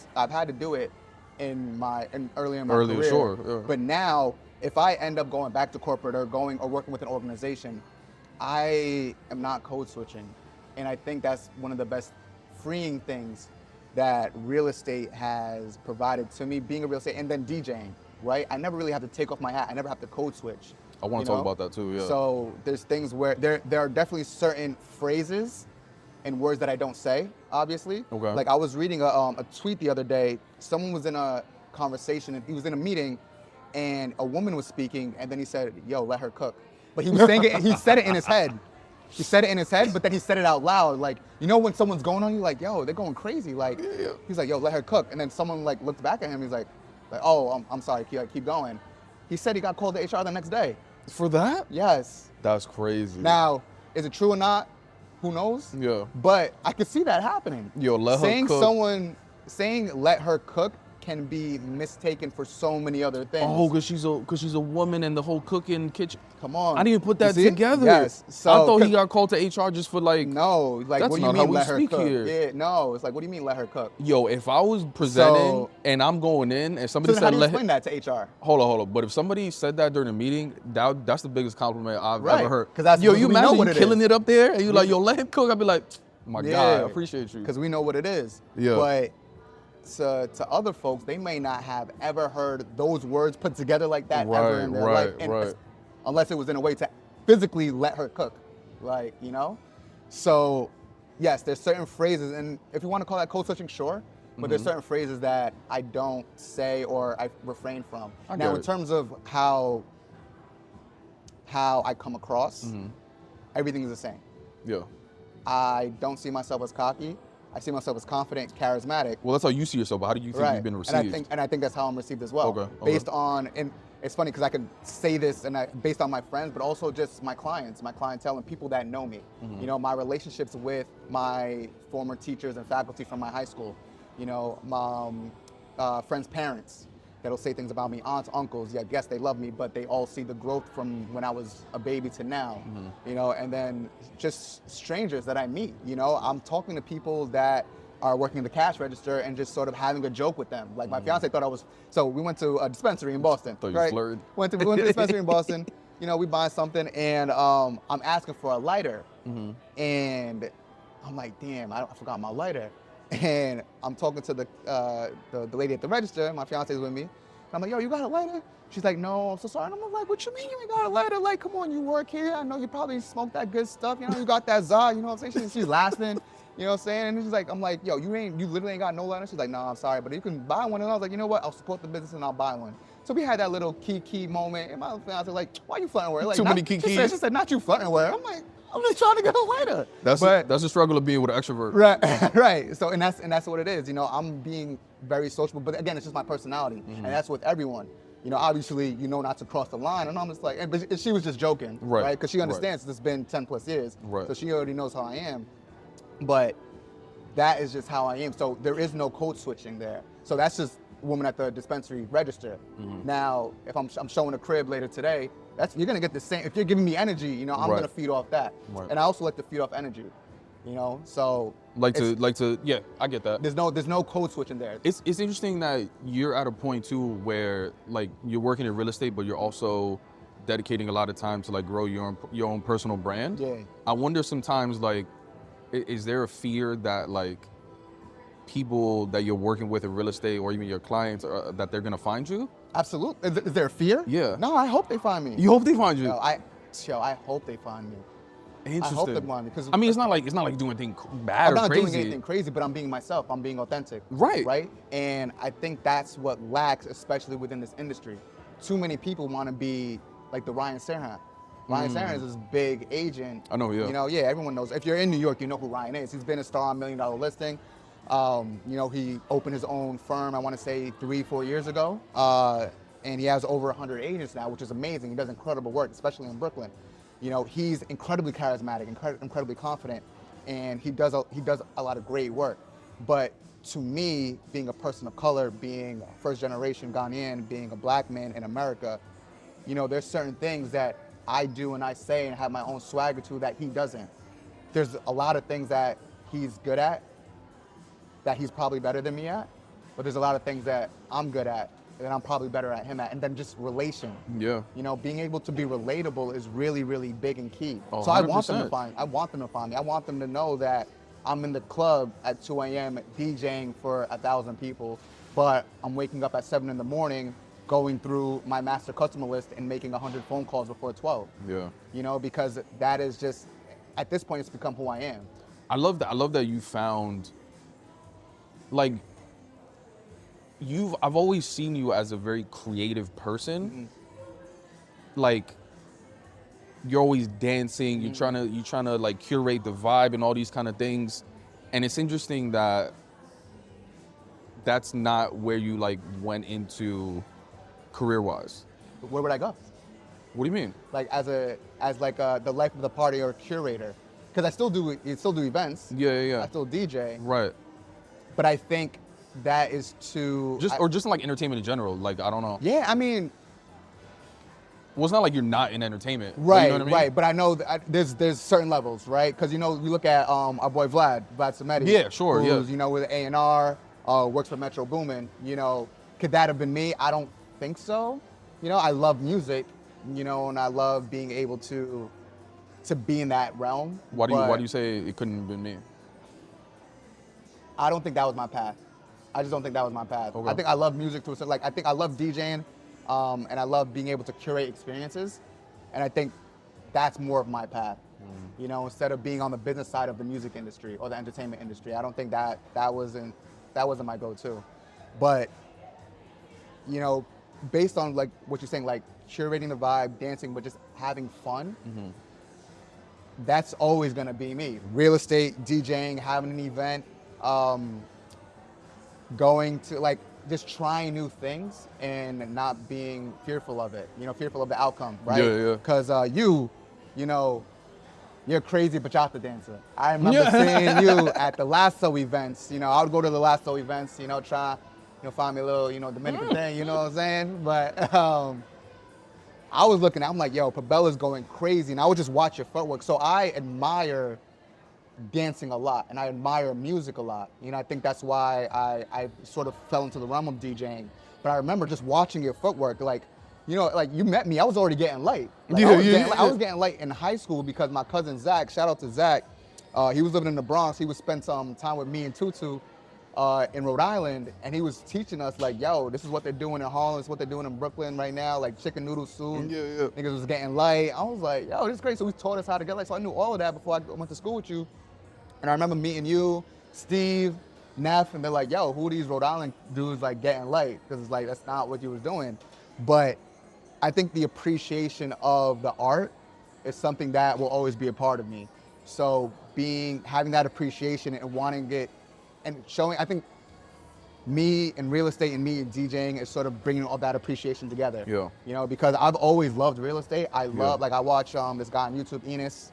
Earlier in my career. Sure. But now, if I end up going back to corporate or working with an organization, I am not code switching. And I think that's one of the best freeing things that real estate has provided to me, being a real estate, and then DJing, right? I never really have to take off my hat. I never have to code switch. I want to talk about that too, yeah. So there's things where there are definitely certain phrases and words that I don't say, obviously. Okay. Like I was reading a tweet the other day. Someone was in a conversation, and he was in a meeting, and a woman was speaking, and then he said, yo, let her cook. But he was saying it, he said it in his head. He said it in his head, but then he said it out loud. Like, you know when someone's going on you, like, yo, they're going crazy. Like, he's like, yo, let her cook. And then someone like looked back at him, he's like oh, I'm sorry, keep going. He said he got called to HR the next day. For that? Yes. That's crazy. Now, is it true or not? Who knows? Yeah. But I could see that happening. Yo, let her cook. Saying let her cook can be mistaken for so many other things. Oh, because she's a woman and the whole cooking kitchen. Come on. I didn't even put that together. Yes. So, I thought he got called to HR just for like. No, like that's what do you not mean how let her speak cook? Here. Yeah, no, it's like what do you mean let her cook? Yo, if I was presenting and I'm going in and somebody said how do you explain that to HR? Hold on. But if somebody said that during a meeting, that's the biggest compliment I've ever heard. Because that's yo, you imagine you killing it up there and you like, Yeah. yo, let him cook. I'd be like, oh my God, I appreciate you. Because we know what it is. Yeah. But to other folks, they may not have ever heard those words put together like that ever in their life, and unless it was in a way to physically let her cook, like, you know. So yes, there's certain phrases, and if you want to call that code switching, sure. But there's certain phrases that I don't say or I refrain from. Now, in terms of how I come across, everything is the same. Yeah. I don't see myself as cocky. I see myself as confident, charismatic. Well, that's how you see yourself, but how do you think you've been received? And I think that's how I'm received as well. Okay. Based on, and it's funny because I can say this based on my friends, but also just my clients, my clientele, and people that know me. You know, my relationships with my former teachers and faculty from my high school. You know, my friends' parents that'll say things about me, aunts, uncles. Yeah, yes, they love me, but they all see the growth from when I was a baby to now. You know, and then just strangers that I meet. You know, I'm talking to people that are working the cash register and just sort of having a joke with them. Like my fiance thought I was. So we went to a dispensary in Boston. Thought you flirted. We went to the dispensary in Boston. You know, we buy something, and I'm asking for a lighter, and I'm like, damn, I forgot my lighter. And I'm talking to the lady at the register. My fiance's with me. And I'm like, yo, you got a lighter? She's like, no, I'm so sorry. And I'm like, what you mean you ain't got a lighter? Like, come on, you work here. I know you probably smoke that good stuff. You know, you got that za. You know what I'm saying? She's laughing. You know what I'm saying? And she's like, I'm like, yo, you literally ain't got no lighter? She's like, no, I'm sorry, but you can buy one. And I was like, you know what? I'll support the business and I'll buy one. So we had that little key moment. And my fiance like, why you flirting with her? Like, too many key. She said, not you flirting with her. I'm like, I'm just trying to get a lighter. That's the struggle of being with an extrovert. Right, right. So and that's what it is. You know, I'm being very sociable, but again, it's just my personality, and that's with everyone. You know, obviously, you know not to cross the line, and I'm just like, but she was just joking, right? Because she understands it's been 10 plus years, so she already knows how I am. But that is just how I am. So there is no code switching there. So that's just a woman at the dispensary register. Now, if I'm showing a crib later today, you're gonna get the same. If you're giving me energy, you know, I'm gonna feed off that. And I also like to feed off energy, you know. So like to yeah, I get that. There's no code switching there. It's interesting that you're at a point too where like you're working in real estate, but you're also dedicating a lot of time to like grow your own personal brand. Yeah. I wonder sometimes like, is there a fear that like people that you're working with in real estate or even your clients that they're gonna find you? Absolutely. Is there a fear? Yeah. No, I hope they find me. You hope they find you? No, I hope they find me. Interesting. I hope they find me because I mean, it's not like doing anything bad or crazy. I'm not doing anything crazy, but I'm being myself. I'm being authentic. Right. Right. And I think that's what lacks, especially within this industry. Too many people want to be like the Ryan Serhant. Ryan Serhant is this big agent. I know, yeah. You know, yeah, everyone knows. If you're in New York, you know who Ryan is. He's been a star on $1 Million Listing. You know, he opened his own firm, I want to say 3-4 years ago. And he has over 100 agents now, which is amazing. He does incredible work, especially in Brooklyn. You know, he's incredibly charismatic, incredibly confident, and he does a lot of great work. But to me, being a person of color, being first generation Ghanaian, being a black man in America, you know, there's certain things that I do and I say and have my own swagger to that he doesn't. There's a lot of things that he's good at that he's probably better than me at, but there's a lot of things that I'm good at that I'm probably better at him at, and then just relation. Yeah. You know, being able to be relatable is really, really big and key. Oh, so I want them to find me. I want them to know that I'm in the club at 2 a.m. DJing for 1,000 people, but I'm waking up at 7 in the morning, going through my master customer list and making 100 phone calls before 12. Yeah. You know, because that is just, at this point, it's become who I am. I love that. I love that you found, like, I've always seen you as a very creative person. Like, you're always dancing. You're trying to like curate the vibe and all these kind of things. And it's interesting that that's not where you like went into career-wise. Where would I go? What do you mean? Like as the life of the party or curator, because I still do events. Yeah. I still DJ. Right. But I think that is too just like entertainment in general. Like, I don't know. Yeah, I mean. Well, it's not like you're not in entertainment. Right, you know what I mean? right. But I know that there's certain levels, right? Because, you know, you look at our boy Vlad Samedi. Yeah, sure, who's, you know, with A&R, works for Metro Boomin. You know, could that have been me? I don't think so. You know, I love music, you know, and I love being able to be in that realm. Why do you say it couldn't have been me? I don't think that was my path. I just don't think that was my path. Okay. I think I love music to a certain, like I think I love DJing, and I love being able to curate experiences, and I think that's more of my path. You know, instead of being on the business side of the music industry or the entertainment industry, I don't think that wasn't my go-to. But you know, based on like what you're saying, like curating the vibe, dancing, but just having fun. That's always gonna be me. Real estate, DJing, having an event, going to like just trying new things and not being fearful of it. You know, fearful of the outcome, right? Yeah. Because you know, you're crazy bachata dancer. I remember seeing you at the lasso events. You know, I would go to the lasso events. You know, try, find me a little, Dominican thing. You know what I'm saying? But I was looking, I'm like, yo, Pabella's going crazy, and I would just watch your footwork. So I admire dancing a lot, and I admire music a lot. You know, I think that's why I sort of fell into the realm of DJing. But I remember just watching your footwork, like, like you met me, I was already getting late. Like, I was getting late in high school because my cousin Zach, shout out to Zach, he was living in the Bronx. He would spend some time with me and Tutu in Rhode Island, and he was teaching us like, yo, this is what they're doing in Harlem, this is what they're doing in Brooklyn right now, like chicken noodle soup. Niggas was getting light. I was like, yo, this is great. So he taught us how to get light. So I knew all of that before I went to school with you. And I remember meeting you, Steve, Neff, and they're like, yo, who are these Rhode Island dudes like getting light? Because it's like, that's not what you was doing. But I think the appreciation of the art is something that will always be a part of me. So having that appreciation and wanting it and showing, I think me in real estate and me in DJing is sort of bringing all that appreciation together. Yeah. You know, because I've always loved real estate. I love, like I watch this guy on YouTube, Enes.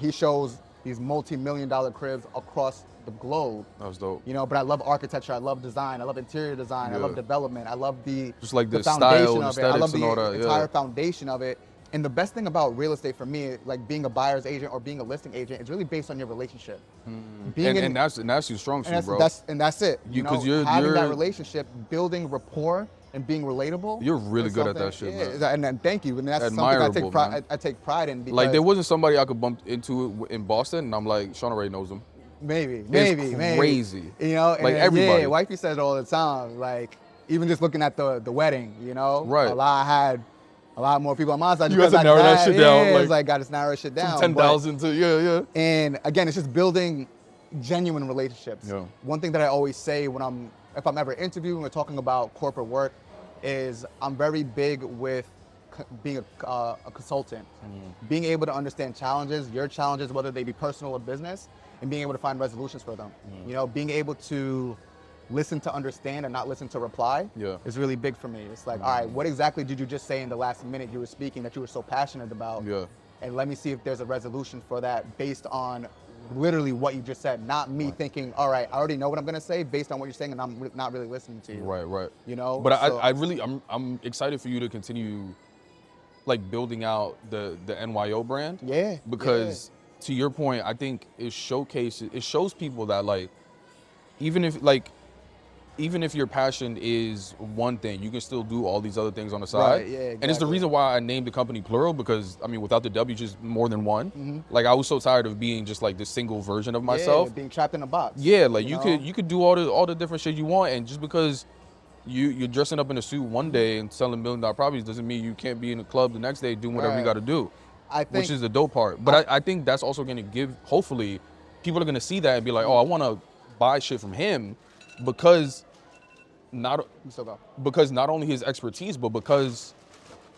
He shows these multi-million-dollar cribs across the globe. That was dope. You know, but I love architecture, I love design, I love interior design, I love development, I love the just like the foundation style, of it. I love and all that. the entire foundation of it. And the best thing about real estate for me, like being a buyer's agent or being a listing agent, is really based on your relationship. And that's your strong suit, bro. That's it. Because having that relationship, building rapport, and being relatable. You're really good at that shit, man. And thank you. And that's admirable, something I take pride in. Because like there wasn't somebody I could bump into in Boston, and I'm like, Sean Ray knows him. Maybe. Crazy. You know, like everybody. Yeah, wifey says it all the time. Like even just looking at the wedding, right? I had a lot more people on my side. You had to narrow that shit down. Yeah, like got to narrow shit down. 10,000 to And again, it's just building genuine relationships. Yeah. One thing that I always say if I'm ever interviewing or talking about corporate work is I'm very big with being a consultant, being able to understand your challenges, whether they be personal or business, and being able to find resolutions for them. You know, being able to listen to understand and not listen to reply is really big for me. It's like, all right, what exactly did you just say in the last minute you were speaking that you were so passionate about? And let me see if there's a resolution for that based on literally what you just said, not me thinking, all right, I already know what I'm gonna say based on what you're saying and I'm not really listening to you. Right. You know? But I'm excited for you to continue like building out the NYO brand. Yeah. Because to your point, I think it shows people that like even if your passion is one thing, you can still do all these other things on the side. Right, yeah, exactly. And it's the reason why I named the company Plural, because I mean, without the W, just more than one. Like I was so tired of being just like this single version of myself. Being trapped in a box. Yeah, like you could do all the different shit you want, and just because you're dressing up in a suit one day and selling $1 million properties doesn't mean you can't be in the club the next day doing whatever you got to do. Which is the dope part. But I think that's also going to give, hopefully, people are going to see that and be like, oh, I want to buy shit from him because not only his expertise, but because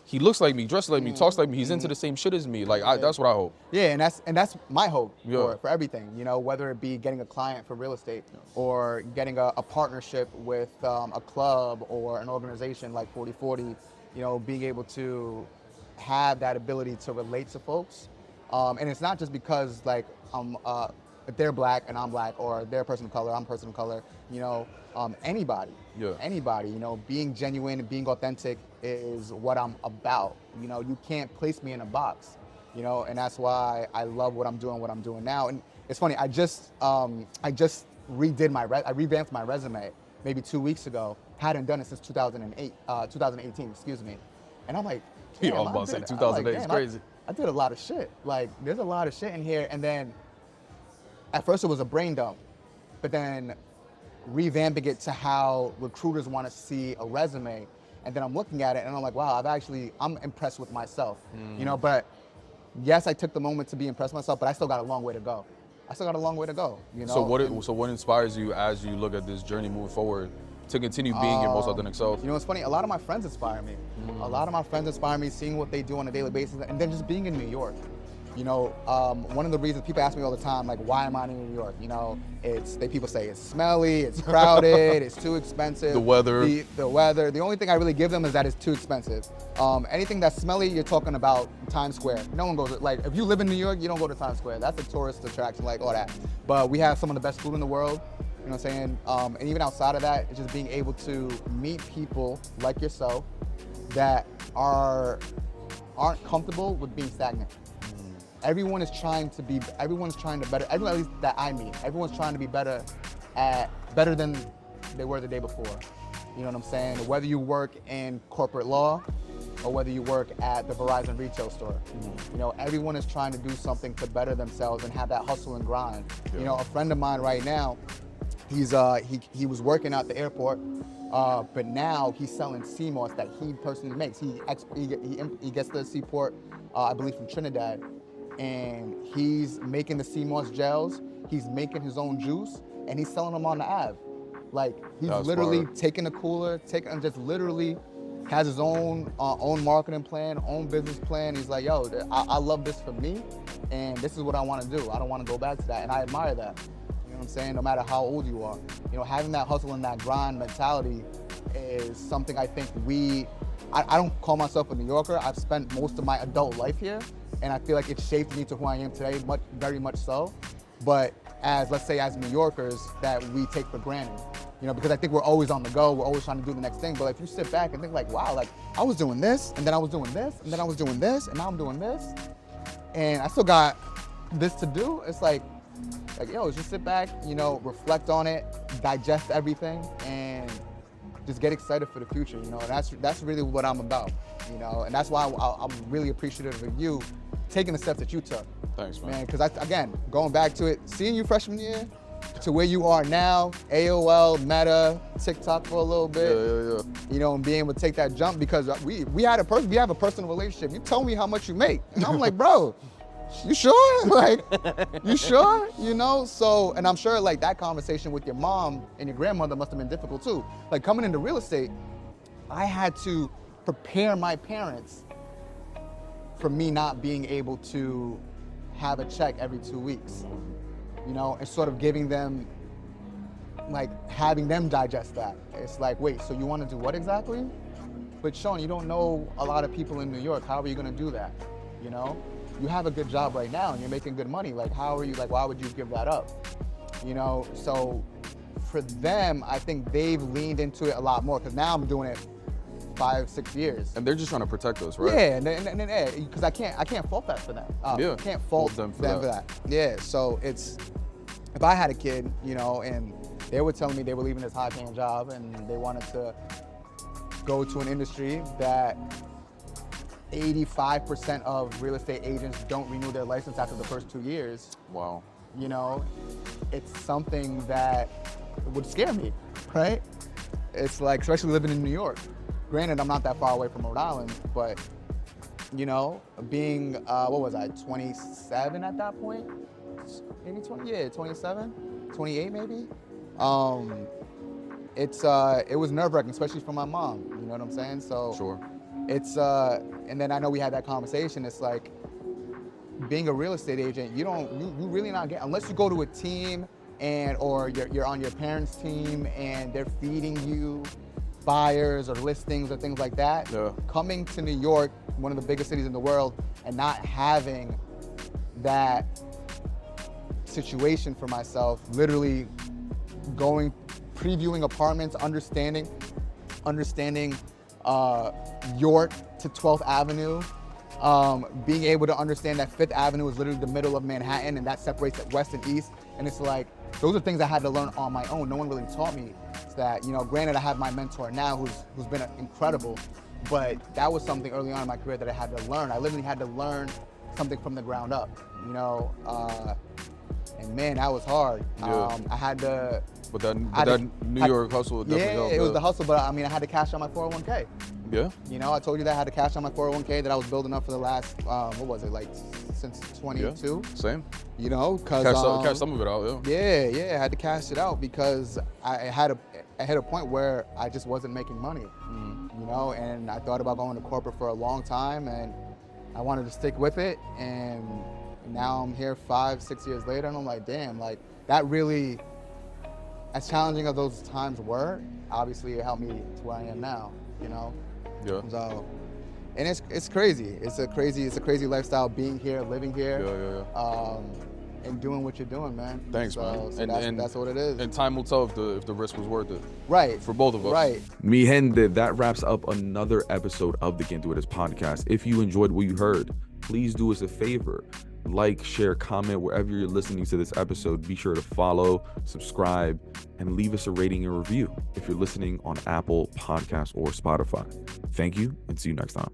he looks like me, dresses like me, talks like me, he's into the same shit as me. Like that's what I hope. Yeah, and that's my hope for everything. You know, whether it be getting a client for real estate or getting a partnership with a club or an organization like 4040. You know, being able to have that ability to relate to folks, and it's not just because like if they're black and I'm black, or they're a person of color, I'm a person of color. You know, anybody. You know, being genuine and being authentic is what I'm about. You know, you can't place me in a box. You know, and that's why I love what I'm doing now. And it's funny, I just revamped my resume maybe 2 weeks ago. Hadn't done it since 2018, excuse me. And I'm like, I was about to say 2008 is crazy. I did a lot of shit. Like, there's a lot of shit in here. And then at first it was a brain dump, but then revamping it to how recruiters want to see a resume. And then I'm looking at it and I'm like, wow, I'm impressed with myself, you know, but yes, I took the moment to be impressed with myself, but I still got a long way to go. You know. So what inspires you as you look at this journey moving forward to continue being your most authentic self? You know, it's funny, a lot of my friends inspire me. A lot of my friends inspire me, seeing what they do on a daily basis, and then just being in New York. You know, one of the reasons people ask me all the time, like, why am I in New York? You know, people say it's smelly, it's crowded, it's too expensive. The weather. The weather. The only thing I really give them is that it's too expensive. Anything that's smelly, you're talking about Times Square. No one goes, like, if you live in New York, you don't go to Times Square. That's a tourist attraction, like all that. But we have some of the best food in the world. You know what I'm saying? And even outside of that, it's just being able to meet people like yourself that aren't comfortable with being stagnant. Everyone's trying to better, at least that I meet, everyone's trying to be better than they were the day before. You know what I'm saying? Whether you work in corporate law or whether you work at the Verizon retail store. You know, everyone is trying to do something to better themselves and have that hustle and grind. Yeah. You know, a friend of mine right now, he was working at the airport, but now he's selling sea moss that he personally makes. He gets the seaport, I believe, from Trinidad, and he's making the sea moss gels. He's making his own juice, and he's selling them on the Ave. Like, he's literally taking a cooler, and just literally has his own marketing plan, own business plan. He's like, yo, I love this for me, and this is what I want to do. I don't want to go back to that, and I admire that. You know what I'm saying? No matter how old you are, you know, having that hustle and that grind mentality is something I think I don't call myself a New Yorker. I've spent most of my adult life here, and I feel like it shaped me to who I am today, very much so. But let's say as New Yorkers, that we take for granted, you know, because I think we're always on the go, we're always trying to do the next thing. But if you sit back and think like, wow, like I was doing this, and then I was doing this, and then I was doing this, and now I'm doing this, and I still got this to do, it's like, yo, just sit back, you know, reflect on it, digest everything, and just get excited for the future, you know. That's really what I'm about, you know, and that's why I'm really appreciative of you taking the steps that you took. Thanks, man. Because again, going back to it, seeing you freshman year to where you are now, AOL, Meta, TikTok for a little bit, you know, and being able to take that jump, because we have a personal relationship. You tell me how much you make, and I'm like, bro, you sure? Like, you sure? You know? So, and I'm sure like that conversation with your mom and your grandmother must have been difficult too. Like, coming into real estate, I had to prepare my parents for me not being able to have a check every 2 weeks, you know, and sort of giving them, like, having them digest that. It's like, wait, so you want to do what exactly? But Sean, you don't know a lot of people in New York. How are you going to do that? You know? You have a good job right now and you're making good money. Like, how are you, like, why would you give that up? You know, so for them, I think they've leaned into it a lot more, because now I'm doing it 5-6 years. And they're just trying to protect us, right? Yeah, and because I can't fault that for them. Can't fault them for that. Yeah, so it's, if I had a kid, you know, and they were telling me they were leaving this high-paying job and they wanted to go to an industry that 85% of real estate agents don't renew their license after the first 2 years. Wow. You know, it's something that would scare me, right? It's like, especially living in New York. Granted, I'm not that far away from Rhode Island, but, you know, being, what was I, 27 at that point? Maybe 27, 28 maybe? It was nerve-wracking, especially for my mom, you know what I'm saying? So sure. It's, and then I know we had that conversation, it's like, being a real estate agent, you really not get, unless you go to a team or you're on your parents' team and they're feeding you buyers or listings or things like that. Yeah. Coming to New York, one of the biggest cities in the world, and not having that situation for myself, literally previewing apartments, understanding York to 12th Avenue, being able to understand that 5th Avenue is literally the middle of Manhattan, and that separates it west and east. And it's like, those are things I had to learn on my own. No one really taught me that. You know, granted, I have my mentor now who's been incredible, but that was something early on in my career that I had to learn. I literally had to learn something from the ground up, you know, and man, that was hard. Yeah. I had to But that New York hustle definitely helped. Yeah, it was the hustle, but I mean, I had to cash out my 401k. Yeah. You know, I told you that I had to cash out my 401k that I was building up for the last, what was it, like since 22? Yeah, same. You know, because Cash some of it out, yeah. Yeah, I had to cash it out because I had a point where I just wasn't making money. You know, and I thought about going to corporate for a long time, and I wanted to stick with it. And now I'm here 5-6 years later, and I'm like, damn, like that really, as challenging as those times were, obviously it helped me to where I am now. You know. Yeah. So, and it's crazy. It's a crazy lifestyle being here, living here. Yeah. And doing what you're doing, man. Thanks, man. And that's what it is. And time will tell if the risk was worth it. Right. For both of us. Right. Mi gente, that wraps up another episode of the Quién, Eres podcast. If you enjoyed what you heard, please do us a favor. Like, share, comment wherever you're listening to this episode. Be sure to follow, subscribe, and leave us a rating and review if you're listening on Apple Podcasts or Spotify. Thank you, and see you next time.